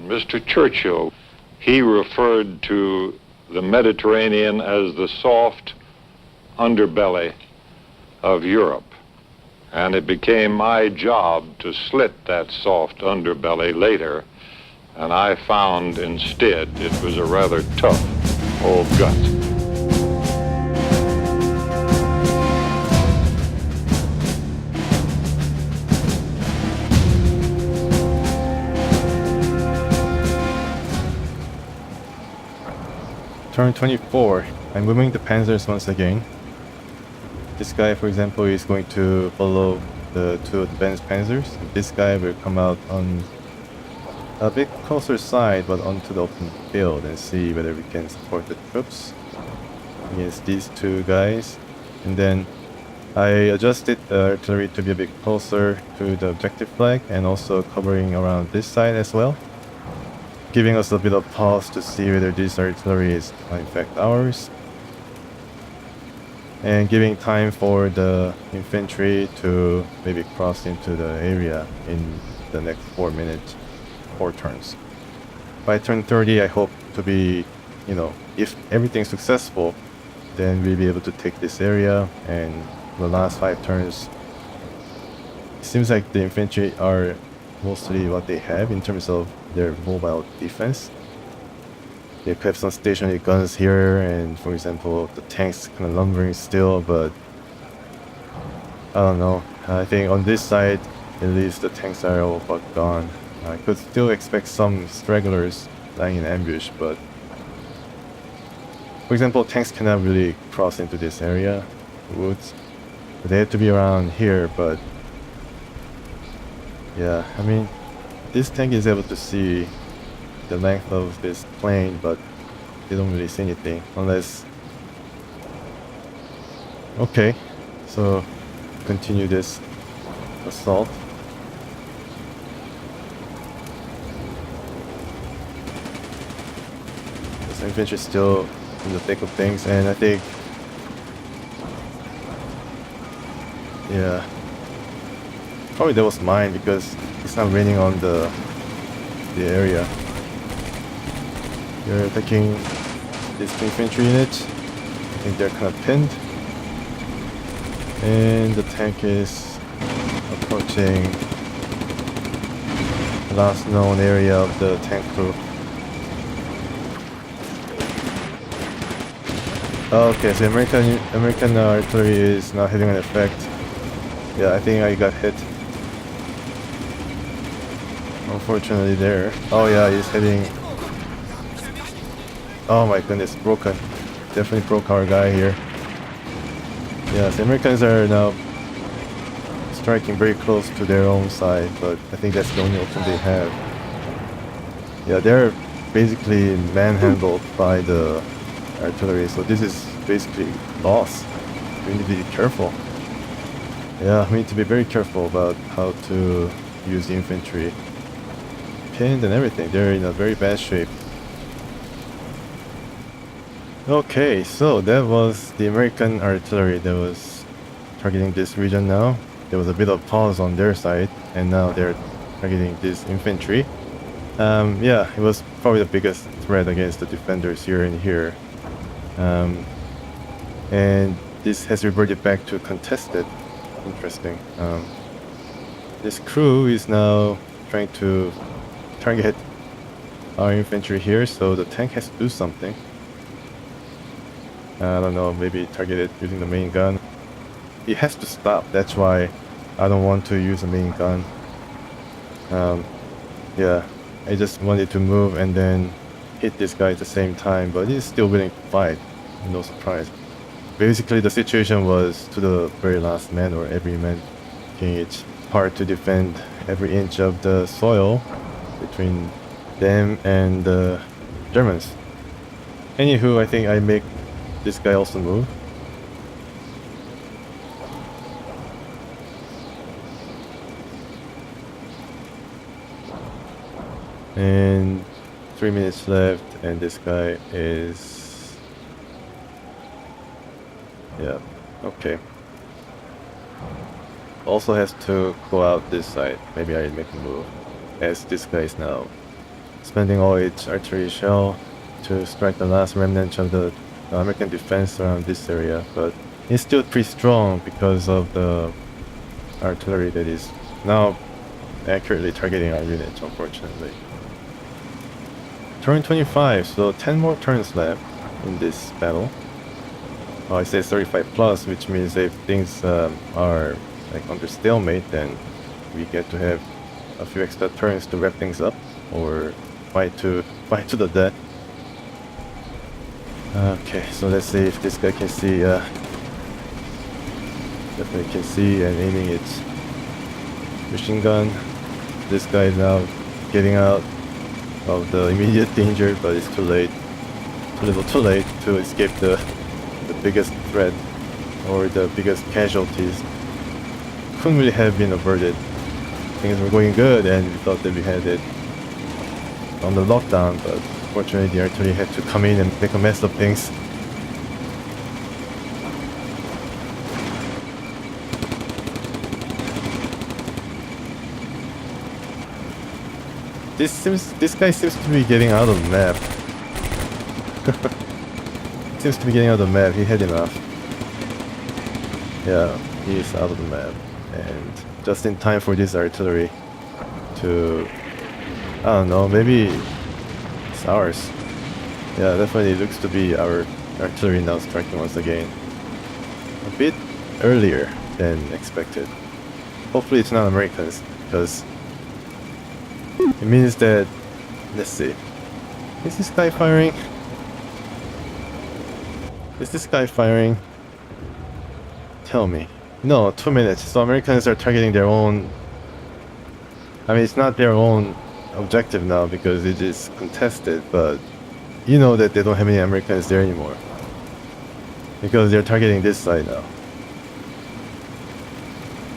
Mr. Churchill, he referred to the Mediterranean as the soft underbelly of Europe. And it became my job to slit that soft underbelly later, and I found instead it was a rather tough old gut. Turn 24. I'm moving the Panzers once again. This guy, for example, is going to follow the two advanced Panzers. This guy will come out on a bit closer side, but onto the open field and see whether we can support the troops against these two guys. And then I adjusted the artillery to be a bit closer to the objective flag and also covering around this side as well, giving us a bit of pause to see whether this artillery is in fact ours, and giving time for the infantry to maybe cross into the area in the next 4 minutes, 4 turns. By turn 30, I hope to be, if everything's successful, then we'll be able to take this area. And the last 5 turns, it seems like the infantry are mostly what they have in terms of their mobile defense. They have some stationary guns here, and for example, the tanks kind of lumbering still, but I don't know. I think on this side, at least the tanks are all but gone. I could still expect some stragglers lying in ambush, but for example, tanks cannot really cross into this area, woods. They have to be around here, but yeah, I mean, this tank is able to see the length of this plane, but they don't really see anything unless... Okay, so continue this assault. This infantry is still in the thick of things, and I think, yeah, probably that was mine because it's not raining on the area. They're attacking this infantry unit. I think they're kind of pinned. And the tank is approaching the last known area of the tank crew. Okay, so American artillery is not having an effect. Yeah, I think I got hit. Unfortunately there. Oh yeah, he's heading... Oh my goodness, broken. Definitely broke our guy here. Yeah, the Americans are now striking very close to their own side, but I think that's the only option they have. Yeah, they're basically manhandled by the artillery, so this is basically loss. We need to be careful. Yeah, we need to be very careful about how to use the infantry. Pinned and everything, they're in a very bad shape. Okay, so that was the American artillery that was targeting this region now. There was a bit of pause on their side, and now they're targeting this infantry. Yeah, it was probably the biggest threat against the defenders here and here. And this has reverted back to contested. Interesting. This crew is now trying to target our infantry here, so the tank has to do something. I don't know, maybe target it using the main gun. It has to stop, that's why I don't want to use the main gun. Yeah, I just wanted to move and then hit this guy at the same time, but he's still willing to fight. No surprise. Basically the situation was to the very last man or every man. It's hard to defend every inch of the soil between them and the Germans. Anywho, I think I make this guy also move. And 3 minutes left, and this guy is... yeah, okay. Also has to go out this side. Maybe I make a move, as this guy is now spending all its artillery shell to strike the last remnants of the American defense around this area, but it's still pretty strong because of the artillery that is now accurately targeting our units, unfortunately. Turn 25, so 10 more turns left in this battle. Oh, I say 35 plus, which means if things are like under stalemate, then we get to have a few extra turns to wrap things up or fight to the death. Okay, so let's see if this guy can see. Definitely can see and aiming its machine gun. This guy is now getting out of the immediate danger, but it's too late. A little too late to escape the biggest threat or the biggest casualties. Couldn't really have been averted. Things were going good and we thought that we had it on the lockdown, but unfortunately the artillery had to come in and make a mess of things. This guy seems to be getting out of the map. Seems to be getting out of the map. He had enough. Yeah, he is out of the map, and just in time for this artillery to, I don't know, maybe it's ours. Yeah, definitely looks to be our artillery now striking once again. A bit earlier than expected. Hopefully it's not Americans, because it means that, let's see, is this guy firing? Is this guy firing? Tell me. No, 2 minutes. So Americans are targeting their own. I mean, it's not their own objective now because it is contested, but you know that they don't have any Americans there anymore. Because they're targeting this side now.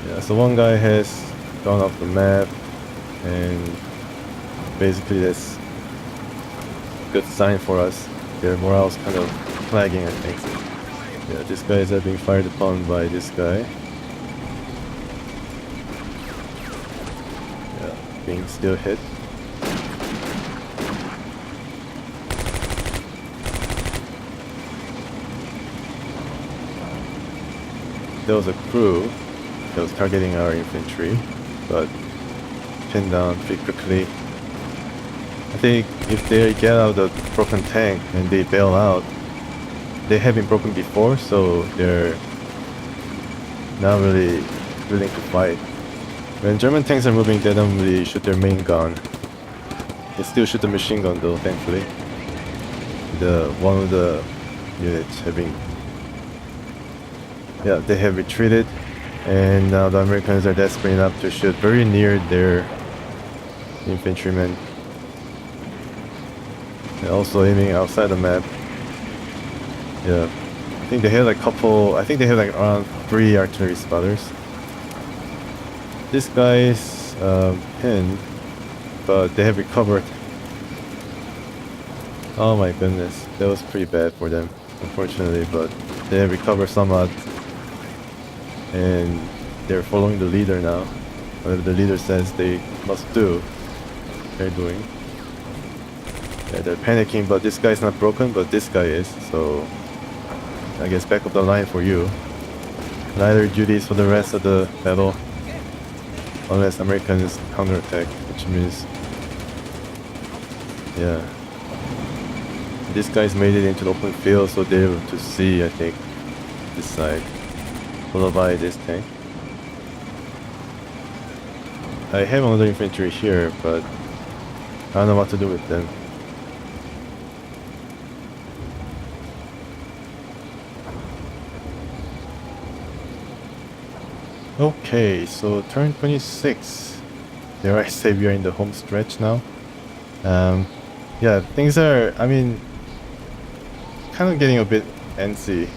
Yeah, so one guy has gone off the map, and basically that's a good sign for us. Their morale's kind of flagging, I think. Yeah, this guy is being fired upon by this guy. Yeah, being still hit. There was a crew that was targeting our infantry, but pinned down pretty quickly. I think if they get out of the broken tank and they bail out, they have been broken before, so they're not really willing to fight. When German tanks are moving, they don't really shoot their main gun. They still shoot the machine gun though, thankfully. One of the units having, yeah, they have retreated, and now the Americans are desperate enough to shoot very near their infantrymen. They're also aiming outside the map. Yeah, I think they had like around 3 artillery spotters. This guy's pinned, but they have recovered. Oh my goodness, that was pretty bad for them, unfortunately, but they have recovered somewhat. And they're following the leader now. Whatever the leader says they must do, they're doing. Yeah, they're panicking, but this guy's not broken, but this guy is, so I guess back up the line for you. Neither duties for the rest of the battle, unless Americans counterattack, which means, yeah, this guy's made it into the open field, so they're able to see, I think, this side, followed by this tank. I have another infantry here, but I don't know what to do with them. Okay, so turn 26. Dare I say we are in the home stretch now. Yeah, things are, I mean, kind of getting a bit antsy.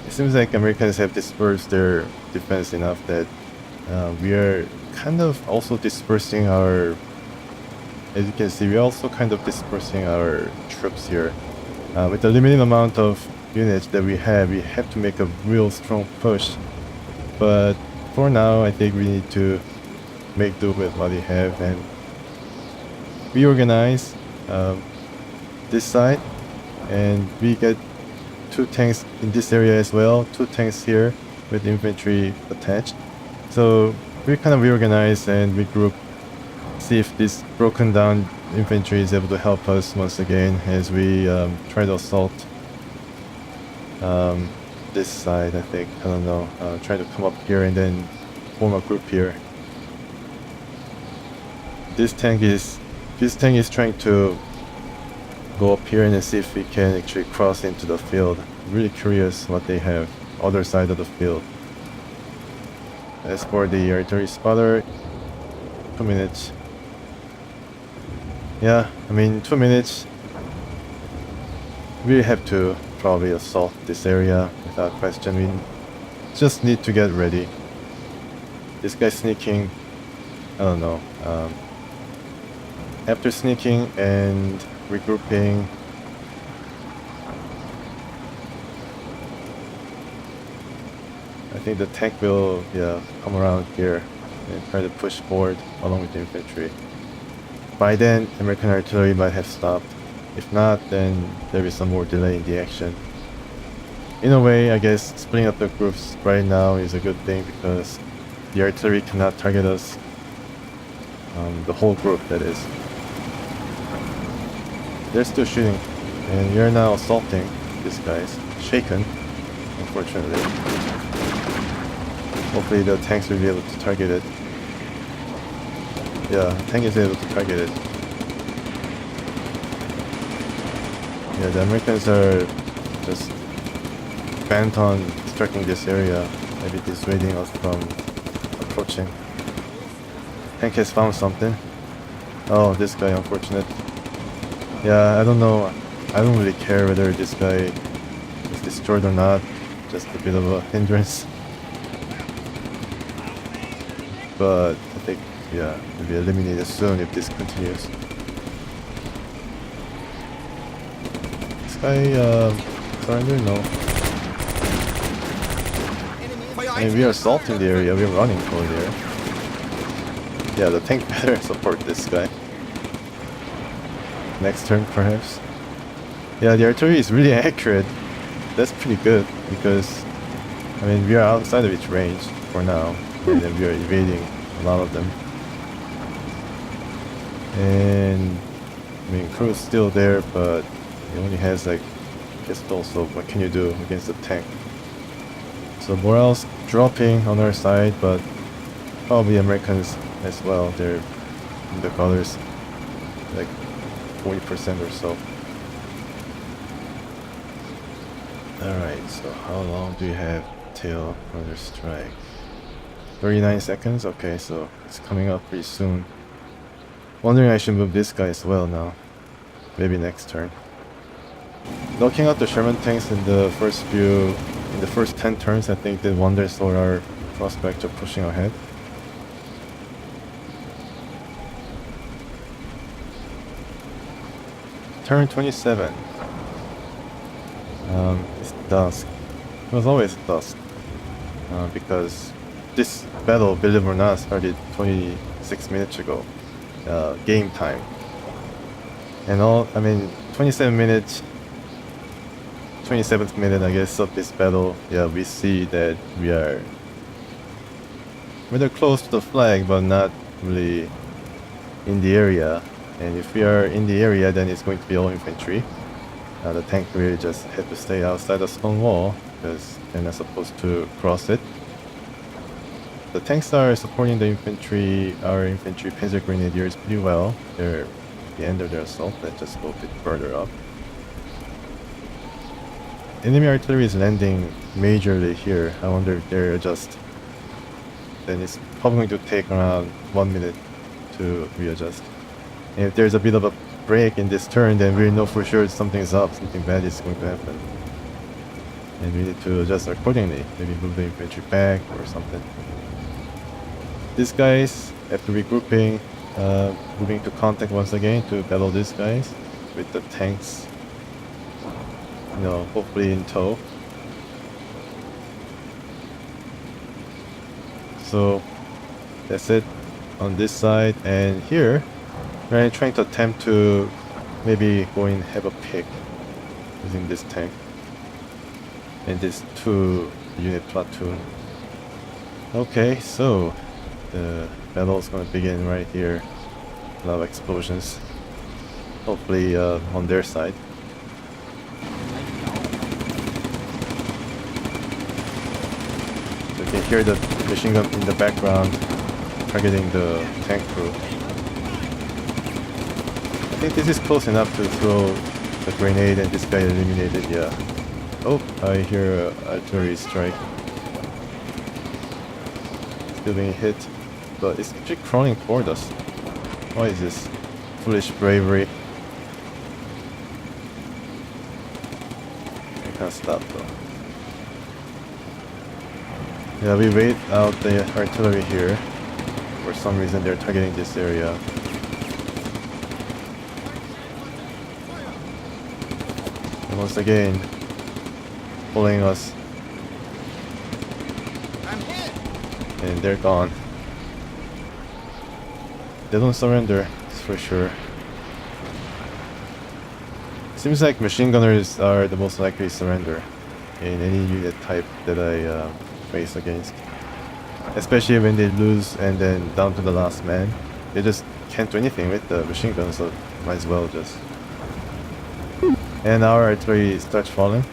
It seems like Americans have dispersed their defense enough that we are kind of also dispersing our, as you can see, we're also kind of dispersing our troops here. With the limited amount of units that we have to make a real strong push. But for now, I think we need to make do with what we have, and reorganize this side, and we get 2 tanks in this area as well, 2 tanks here with infantry attached. So we kind of reorganize and regroup, see if this broken down infantry is able to help us once again as we try to assault this side. I think, I don't know, try to come up here and then form a group here. This tank is trying to go up here and see if we can actually cross into the field. I'm really curious what they have other side of the field. As for the artillery spotter, 2 minutes. Yeah, I mean 2 minutes. We have to probably assault this area without question. We just need to get ready. This guy sneaking, I don't know. After sneaking and regrouping, I think the tank will come around here and try to push forward along with the infantry. By then, American artillery might have stopped. If not, then there is some more delay in the action. In a way, I guess splitting up the groups right now is a good thing because the artillery cannot target us. The whole group, that is. They're still shooting, and we are now assaulting these guys. Shaken, unfortunately. Hopefully the tanks will be able to target it. Yeah, tank is able to target it. Yeah, the Americans are just bent on striking this area, maybe dissuading us from approaching. Tank has found something. Oh, this guy, unfortunate. Yeah, I don't know. I don't really care whether this guy is destroyed or not. Just a bit of a hindrance. But I think, yeah, will be eliminated soon if this continues. This guy, surrender? No. I mean, we are assaulting the area, we are running for there. Yeah, the tank better support this guy. Next turn, perhaps. Yeah, the artillery is really accurate. That's pretty good because, I mean, we are outside of its range for now, and then we are evading a lot of them. And I mean, crew's still there, but it only has like pistol. So what can you do against the tank? So morale's dropping on our side, but probably Americans as well. They're in the colors, like 40% or so. Alright, so how long do you have till further strike? 39 seconds? Okay, so it's coming up pretty soon. Wondering I should move this guy as well now. Maybe next turn. Knocking out the Sherman tanks in the first 10 turns, I think did wonders for our prospect of pushing ahead. Turn 27. It's dusk. It was always dusk. Because this battle, believe it or not, started 26 minutes ago. Game time. And I mean, 27 minutes, 27th minute, I guess, of this battle, yeah, we see that we are rather close to the flag, but not really in the area. And if we are in the area, then it's going to be all infantry. The tank will just have to stay outside the stone wall because they're not supposed to cross it. The tanks are supporting the infantry, our infantry panzergrenadiers pretty well. They're at the end of their assault. Let's just go a bit further up. Enemy artillery is landing majorly here. I wonder if they're just... Then it's probably going to take around 1 minute to readjust. And if there's a bit of a break in this turn, then we'll know for sure something's up, something bad is going to happen. And we need to adjust accordingly. Maybe move the infantry back or something. These guys, after regrouping, moving to contact once again to battle these guys with the tanks, you know, hopefully in tow. So that's it on this side, and here We're trying to attempt to maybe go and have a pick using this tank and this 2-unit platoon. Okay, so the battle is gonna begin right here. A lot of explosions. Hopefully on their side. You can hear the machine gun in the background targeting the tank crew. I think this is close enough to throw the grenade and this guy eliminated, yeah. Oh, I hear artillery strike. Still being hit, but it's actually crawling toward us. Why is this? Foolish bravery. I can't stop though. Yeah, we wait out the artillery here. For some reason they're targeting this area. And once again, pulling us. And they're gone. They don't surrender, that's for sure. Seems like machine gunners are the most likely to surrender in any unit type that I face against. Especially when they lose and then down to the last man. They just can't do anything with the machine gun, so might as well just... And our artillery starts falling.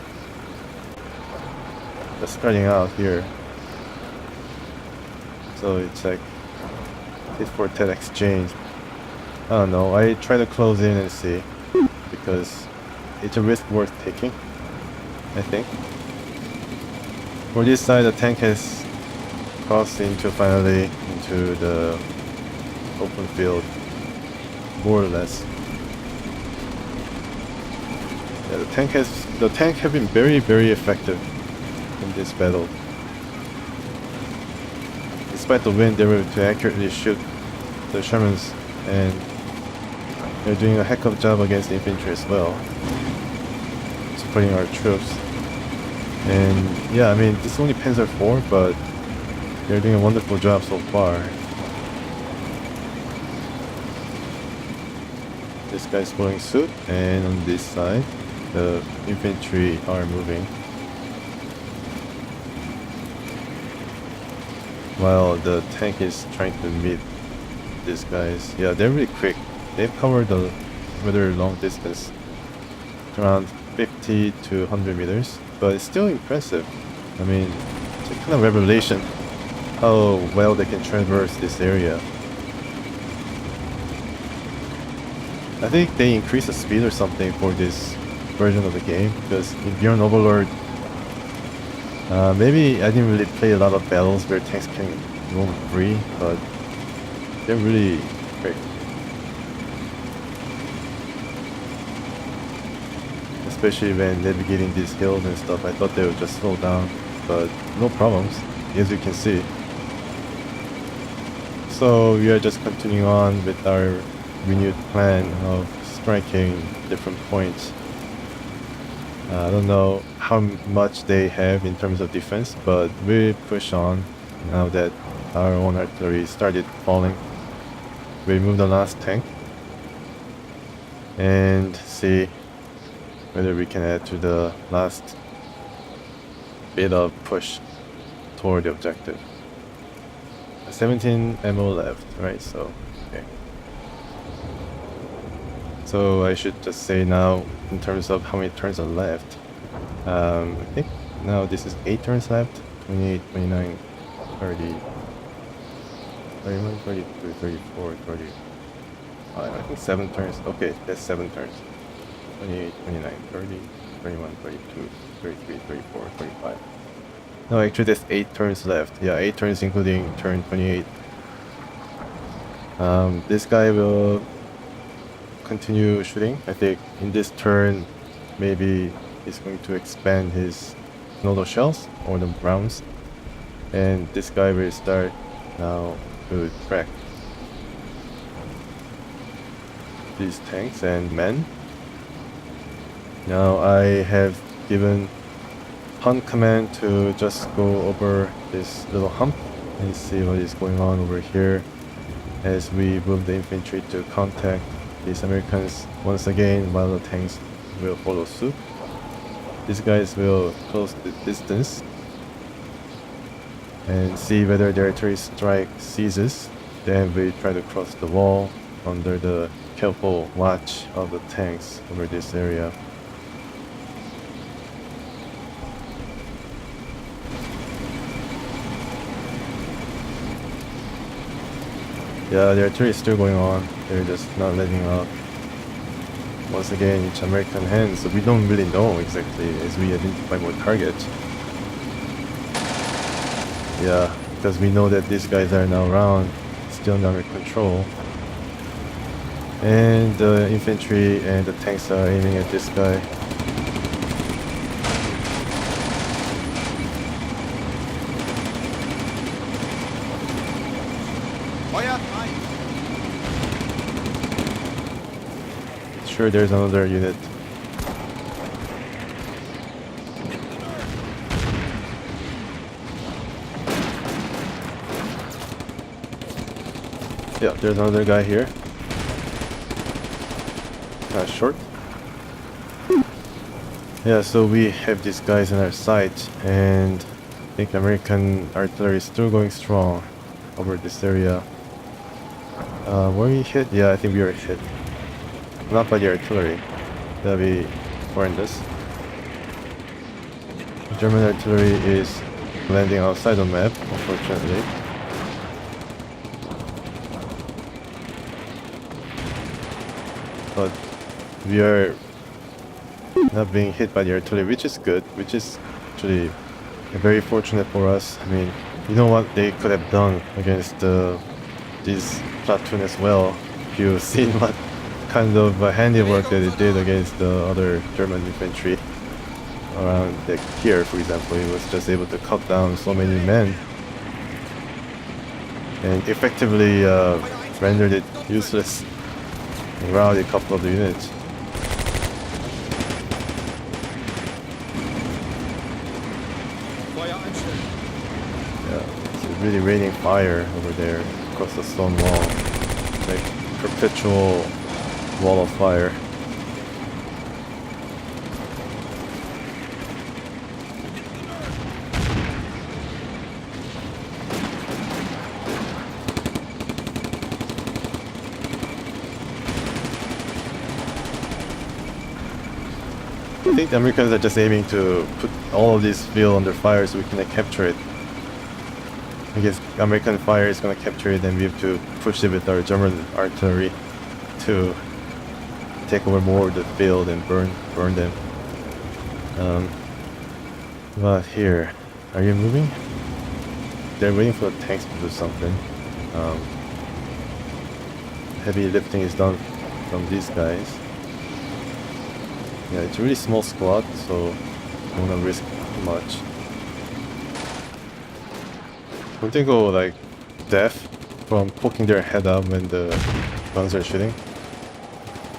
Just starting out here. So it's like tit for tat exchange. I don't know, I try to close in and see, because it's a risk worth taking, I think. For this side, the tank has crossed finally into the open field, more or less. Yeah, the tank have been very, very effective in this battle. Despite the wind, they were able to accurately shoot the Shermans, and they're doing a heck of a job against the infantry as well, supporting our troops. And yeah, I mean, this is only Panzer IV, but they're doing a wonderful job so far. This guy's following suit, and on this side, the infantry are moving. While the tank is trying to meet these guys. Yeah, they're really quick. They've covered a rather long distance, around 50 to 100 meters, but it's still impressive. I mean, it's a kind of revelation how well they can traverse this area. I think they increased the speed or something for this version of the game, because in Beyond Overlord, maybe I didn't really play a lot of battles where tanks can roam free, but they're really quick. Especially when navigating these hills and stuff, I thought they would just slow down, but no problems, as you can see. So we are just continuing on with our renewed plan of striking different points. I don't know how much they have in terms of defense, but we push on now that our own artillery started falling. We remove the last tank and see whether we can add to the last bit of push toward the objective. 17 ammo left, right? So, okay. So I should just say now, in terms of how many turns are left, I think now this is 8 turns left, 28, 29, 30, 31, 32, 34, 35, I think 7 turns, okay, that's 7 turns, 28, 29, 30, 31, 32, 33, 34, 35. No, actually there's 8 turns left, yeah, 8 turns including turn 28. This guy will continue shooting. I think in this turn maybe he's going to expand his nodal shells or the rounds, and this guy will start now to track these tanks and men. Now I have given hunt command to just go over this little hump and see what is going on over here. as we move the infantry to contact these Americans once again, while the tanks will follow suit. These guys will close the distance and see whether their artillery strike ceases. Then we try to cross the wall under the careful watch of the tanks over this area. Yeah, the artillery is still going on. They're just not letting up. Once again, it's American hands, so we don't really know exactly as we identify more targets. Yeah, because we know that these guys are now around, still under control. And the infantry and the tanks are aiming at this guy. Sure, there's another unit. Yeah, there's another guy here. Short. Yeah, so we have these guys in our sight, and I think American artillery is still going strong over this area. Were we hit? Yeah, I think we were hit. Not by the artillery. That'll be horrendous. German artillery is landing outside the map, unfortunately. But we are not being hit by the artillery, which is good, which is actually very fortunate for us. I mean, you know what they could have done against this platoon as well. If you've seen what kind of handiwork that it did against the other German infantry around here, for example. It was just able to cut down so many men and effectively rendered it useless and routed a couple of the units. Yeah, it's really raining fire over there across the stone wall, like perpetual wall of fire. I think the Americans are just aiming to put all of this field under fire so we can capture it. I guess American fire is gonna capture it, and we have to push it with our German artillery to take over more of the field and burn them. But here, are you moving? They're waiting for the tanks to do something. Heavy lifting is done from these guys. Yeah, it's a really small squad, so I don't wanna risk too much. Don't they go like deaf from poking their head up when the guns are shooting?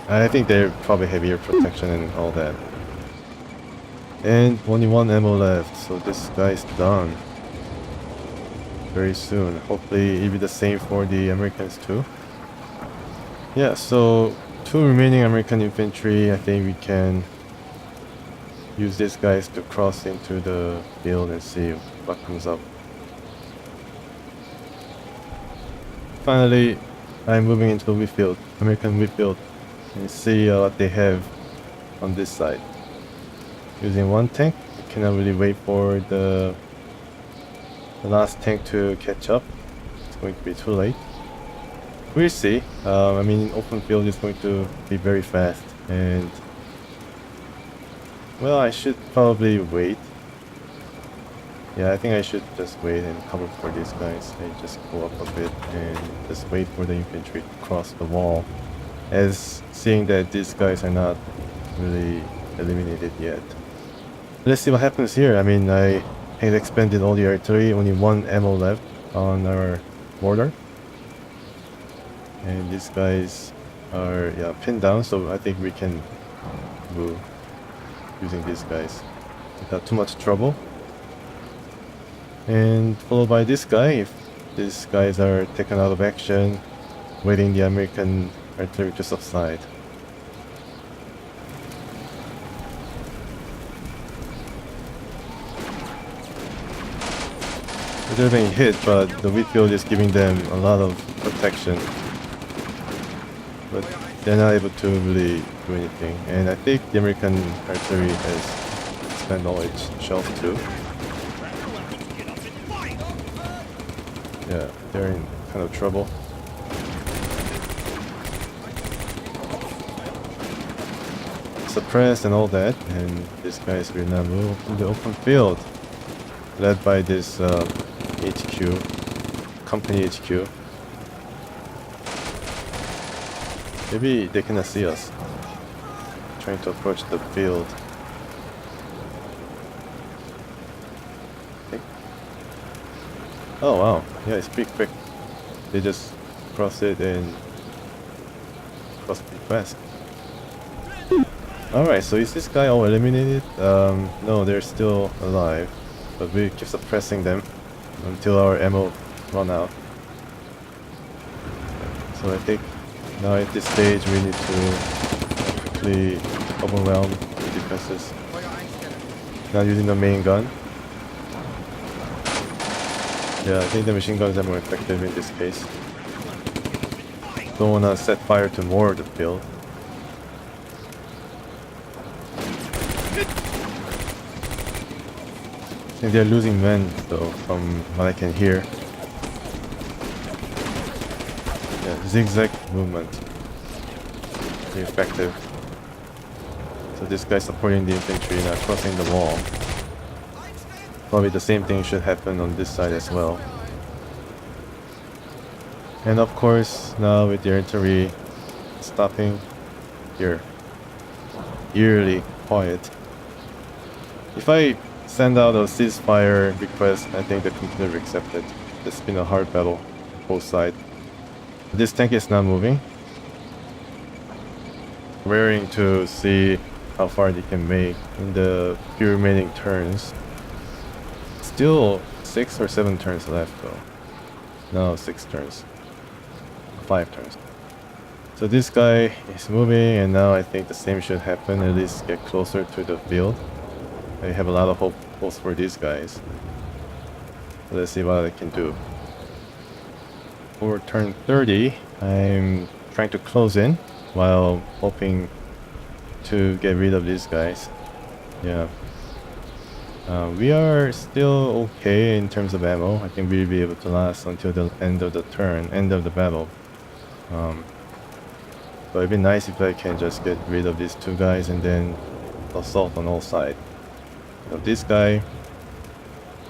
I think they probably have ear protection and all that. And only one ammo left, so this guy's done very soon. Hopefully it'll be the same for the Americans too. Yeah, so 2 remaining American infantry. I think we can use these guys to cross into the field and see what comes up. Finally, I'm moving into the wheat field, American wheat field, and see what they have on this side. Using one tank, I cannot really wait for the last tank to catch up. It's going to be too late. We'll see. I mean, open field is going to be very fast, and well, I should probably wait. Yeah, I think I should just wait and cover for these guys. I just go up a bit and just wait for the infantry to cross the wall, as seeing that these guys are not really eliminated yet. Let's see what happens here. I mean, I had expended all the artillery, only 1 ammo left on our border. And these guys are pinned down, so I think we can move using these guys without too much trouble. And followed by this guy. If these guys are taken out of action, waiting the American artillery to subside. They're being hit, but the wheat field is giving them a lot of protection. But they're not able to really do anything. And I think the American artillery has spent all its shells too. Yeah, they're in kind of trouble. Suppressed and all that, and these guys will now move to the open field, led by this HQ, company HQ. Maybe they cannot see us. Trying to approach the field. Okay. Oh wow, yeah, it's pretty quick. They just cross it and cross pretty fast. Alright, so is this guy all eliminated? No, they're still alive. But we keep suppressing them until our ammo run out. So I think now at this stage we need to quickly overwhelm the defenses. Not using the main gun. Yeah, I think the machine guns are more effective in this case. Don't wanna set fire to more of the field. I think they're losing men though, from what I can hear. Yeah, zigzag movement. Pretty effective. So this guy supporting the infantry, now crossing the wall. Probably the same thing should happen on this side as well. And of course, now with the artillery stopping, here, eerily quiet. If I send out a ceasefire request, I think the computer will accept it. It's been a hard battle, both sides. This tank is not moving. Raring to see how far they can make in the few remaining turns. Still 6 or 7 turns left though. No, 6 turns. 5 turns. So this guy is moving, and now I think the same should happen, at least get closer to the field. I have a lot of hopes for these guys. So let's see what I can do. For turn 30, I'm trying to close in while hoping to get rid of these guys. Yeah. We are still okay in terms of ammo. I think we'll be able to last until the end of the turn, end of the battle. But it'd be nice if I can just get rid of these 2 guys and then assault on all sides. So this guy,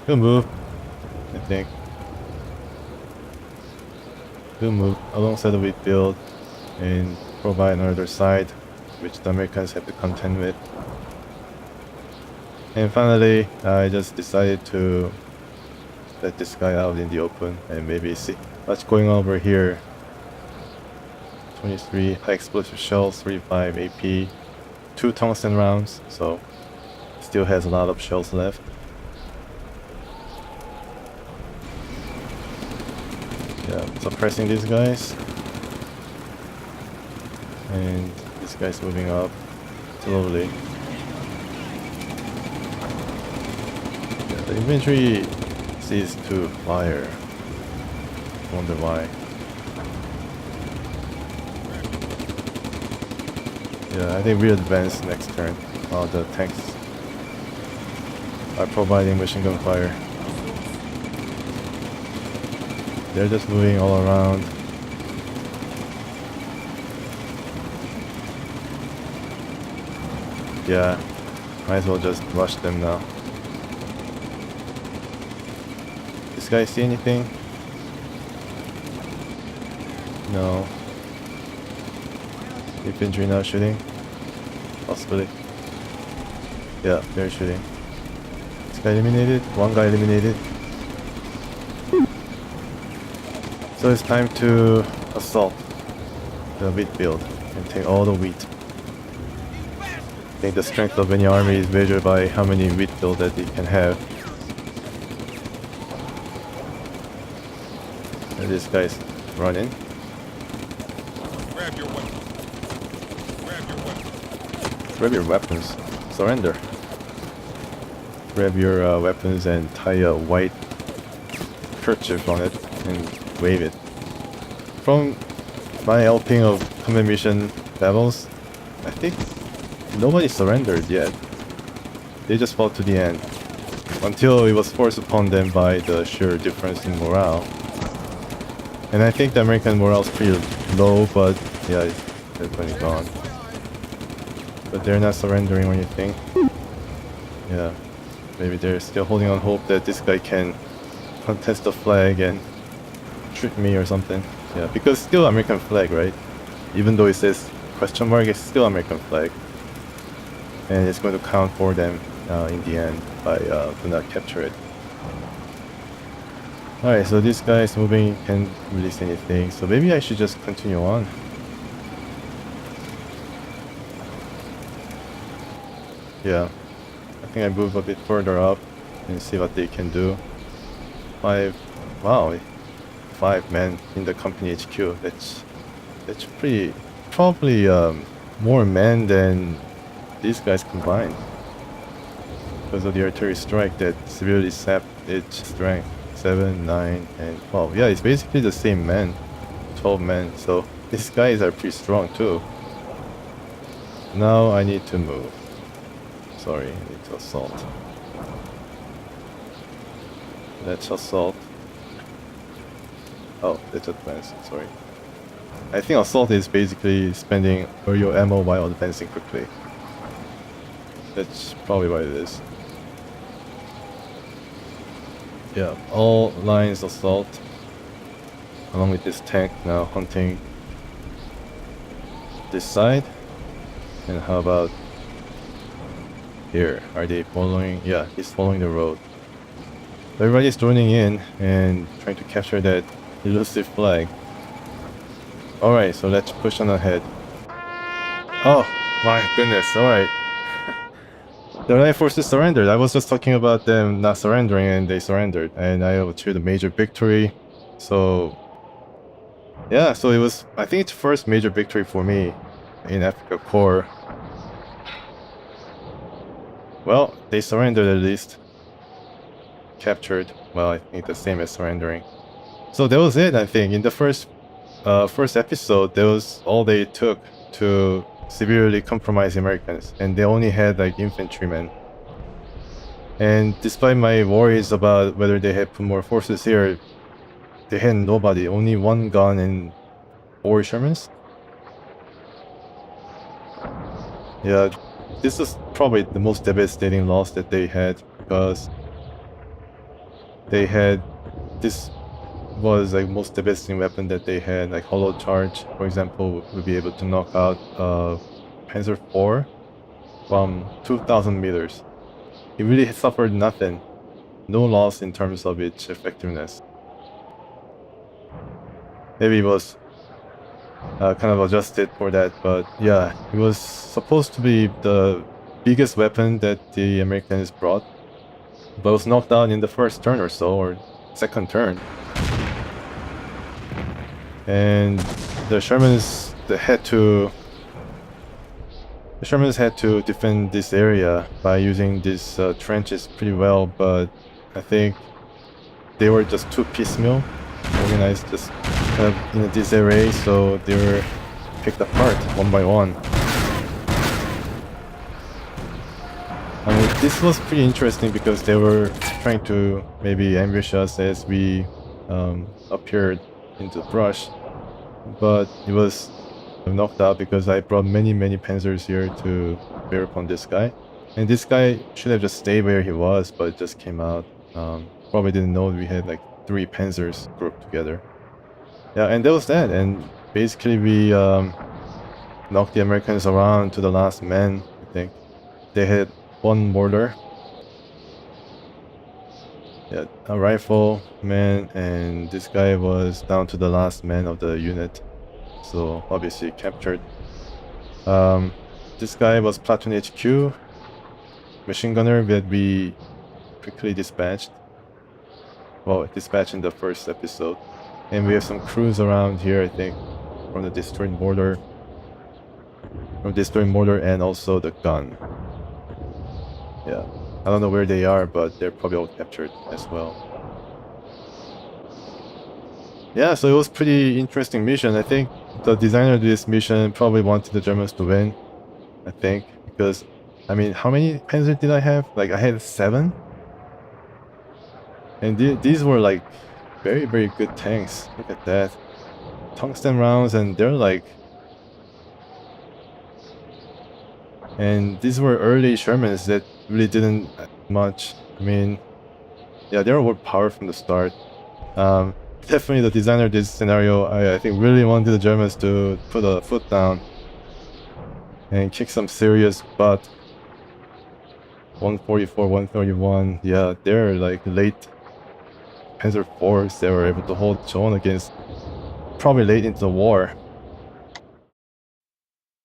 he'll move, I think. He'll move alongside the wheat field and provide another side, which the Americans have to contend with. And finally, I just decided to let this guy out in the open and maybe see what's going on over here. 23 high explosive shells, 35 AP, 2 tungsten rounds, so still has a lot of shells left. Yeah, suppressing these guys. And this guy's moving up slowly. Yeah, the infantry ceased to fire. Wonder why. Yeah, I think we advance next turn while the tanks are providing machine gun fire. They're just moving all around. Yeah, might as well just rush them now. This guy see anything? No. Infantry now shooting? Possibly. Yeah, they're shooting. This guy eliminated. 1 guy eliminated. So it's time to assault the wheat field and take all the wheat. I think the strength of any army is measured by how many wheat fields that it can have. And this guy's running. Grab your weapons. Surrender. Grab your weapons and tie a white kerchief on it and wave it. From my helping of combat mission levels, I think nobody surrendered yet. They just fought to the end. Until it was forced upon them by the sheer difference in morale. And I think the American morale is pretty low, but yeah, it's definitely gone. But they're not surrendering or anything. Yeah, maybe they're still holding on hope that this guy can contest the flag and trick me or something. Yeah, because still American flag, right? Even though it says question mark, it's still American flag. And it's going to count for them in the end if I do not capture it. Alright, so this guy is moving, can't release anything, so maybe I should just continue on. Yeah, I think I move a bit further up and see what they can do. Wow, 5 men in the company HQ. That's pretty, probably more men than these guys combined. Because of the artillery strike that severely sapped its strength. 7, 9, and 12. Yeah, it's basically the same men. 12 men. So these guys are pretty strong too. Now I need to move. Sorry, I need to assault. Let's assault. Oh, let's advance. Sorry. I think assault is basically spending all your ammo while advancing quickly. That's probably what it is. Yeah, all lines assault. Along with this tank now hunting this side. And how about here? Are they following? Yeah, he's following the road. Everybody's joining in and trying to capture that elusive flag. Alright, so let's push on ahead. Oh my goodness, alright. The Allied forces surrendered. I was just talking about them not surrendering and they surrendered. And I achieved a major victory. So yeah, so it was, I think it's the first major victory for me in Afrika Korps. Well, they surrendered at least. Captured. Well, I think the same as surrendering. So that was it, I think. In the first episode, that was all they took to severely compromise the Americans. And they only had like infantrymen. And despite my worries about whether they had put more forces here, they had nobody. Only 1 gun and 4 Shermans. Yeah, this is probably the most devastating loss that they had, because they had, this was like most devastating weapon that they had, like hollow charge, for example, would be able to knock out Panzer 4 from 2,000 meters. It really suffered nothing, no loss in terms of its effectiveness. Maybe it was kind of adjusted for that, but yeah, it was supposed to be the biggest weapon that the Americans brought, but was knocked out in the first turn or so, or second turn. And the Shermans had to defend this area by using these trenches pretty well, but I think they were just too piecemeal, organized just kind of in a disarray, so they were picked apart one by one. I mean, this was pretty interesting because they were trying to maybe ambush us as we appeared into the brush, but it was knocked out because I brought many Panzers here to bear upon this guy. And this guy should have just stayed where he was, but just came out. Probably didn't know we had like 3 Panzers grouped together. Yeah, and that was that. And basically we knocked the Americans around to the last man, I think. They had 1 mortar. Yeah, a rifle man, and this guy was down to the last man of the unit. So obviously captured. This guy was platoon HQ, machine gunner that we quickly dispatched. Well, dispatched in the first episode. And we have some crews around here, I think, from the destroyed border. from destroying mortar and also the gun. Yeah, I don't know where they are, but they're probably all captured as well. Yeah, so it was pretty interesting mission. I think the designer of this mission probably wanted the Germans to win. I think, because, I mean, how many Panzers did I have? Like, I had 7? And these were like very, very good tanks. Look at that. Tungsten rounds, and they're like... And these were early Shermans that really didn't much. I mean, yeah, they were overpowered from the start. Definitely the designer of this scenario, I think really wanted the Germans to put a foot down and kick some serious butt. 144, 131, yeah, they're like late Panzer IVs. They were able to hold its own against probably late into the war.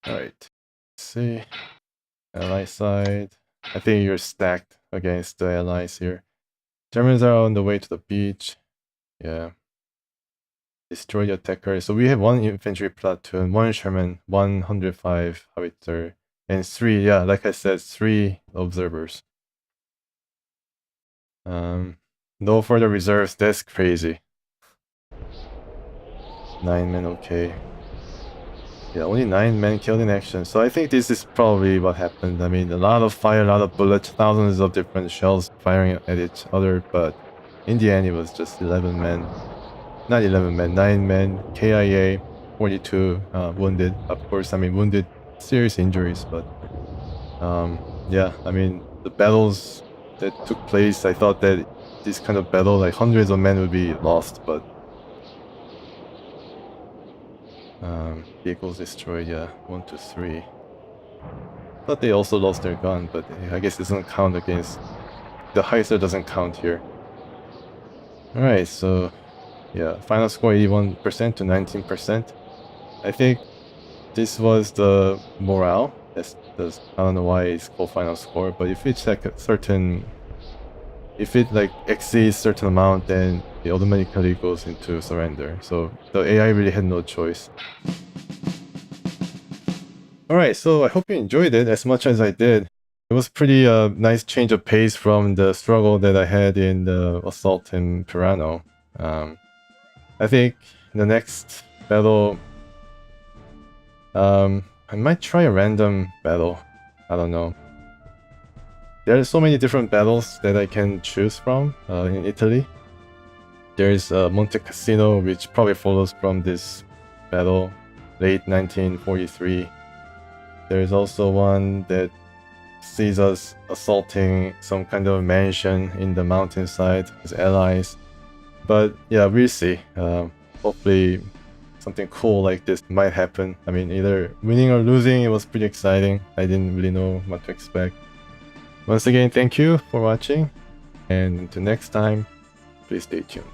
Alright, let's see. Ally side. I think you're stacked against the Allies here. Germans are on the way to the beach. Yeah. Destroy the attacker. So we have 1 infantry platoon, 1 Sherman, 105 howitzer, and 3, yeah, like I said, 3 observers. No further reserves, that's crazy. 9 men, okay. Yeah, only 9 men killed in action. So I think this is probably what happened. I mean, a lot of fire, a lot of bullets, thousands of different shells firing at each other, but in the end it was just 11 men. Not 11 men, 9 men, KIA, 42 wounded. Of course, I mean, wounded, serious injuries, but yeah, I mean, the battles that took place, I thought that this kind of battle, like hundreds of men would be lost, but vehicles destroyed, yeah, 1 to 3. But they also lost their gun, but I guess it doesn't count against... The howitzer doesn't count here. Alright, so yeah, final score 81% to 19%. I think this was the morale. I don't know why it's called final score, but if it's like a certain... If it like exceeds certain amount, then it automatically goes into surrender. So the AI really had no choice. Alright, so I hope you enjoyed it as much as I did. It was pretty nice change of pace from the struggle that I had in the assault in Pirano. I think in the next battle, I might try a random battle. I don't know. There are so many different battles that I can choose from in Italy. There's Monte Cassino, which probably follows from this battle, late 1943. There's also one that sees us assaulting some kind of mansion in the mountainside with allies. But yeah, we'll see. Hopefully something cool like this might happen. I mean, either winning or losing, it was pretty exciting. I didn't really know what to expect. Once again, thank you for watching, and until next time, please stay tuned.